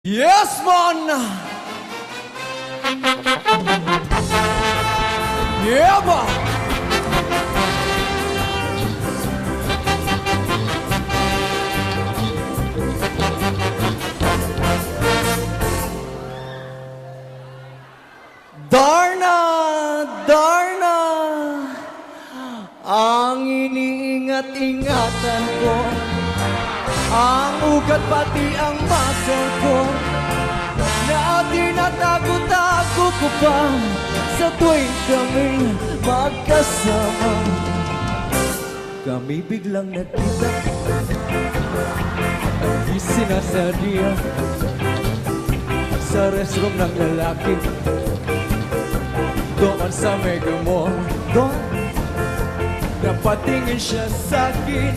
Yes, man! Yeah, ba? Darna! Darna! Ang iniingat-ingatan ko, ang ugat pati ang muscle ko, na tinatago-tago ko pa sa tuwing kami magkasama. Kami biglang nagkita, di sinasadya, sa restroom ng lalaki, doon sa Mega Mall. Doon, napatingin siya sa'kin,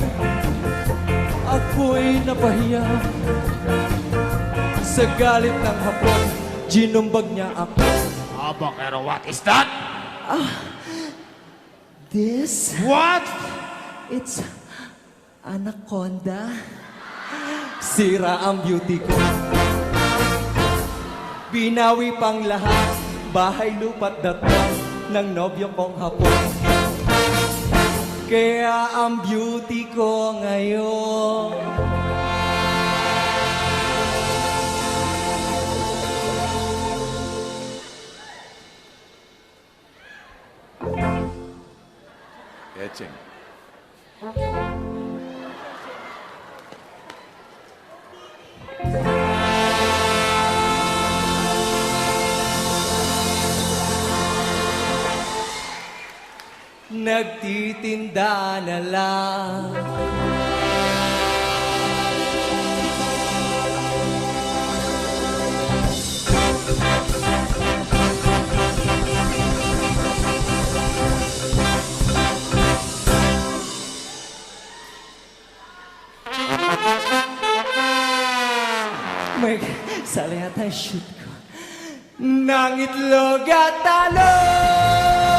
ako'y napahiya. Sa galit ng hapon, ginumbag niya ako. Pero what is that? This, What? it's anaconda. Sira ang beauty ko. Binawi pang lahat, bahay lupa't datang ng nobyo kong hapon. Kaya ang beauty ko ngayon, Etching. nagtitinda na lang. May sali yata yung shoot ko. Nang itlog at talong,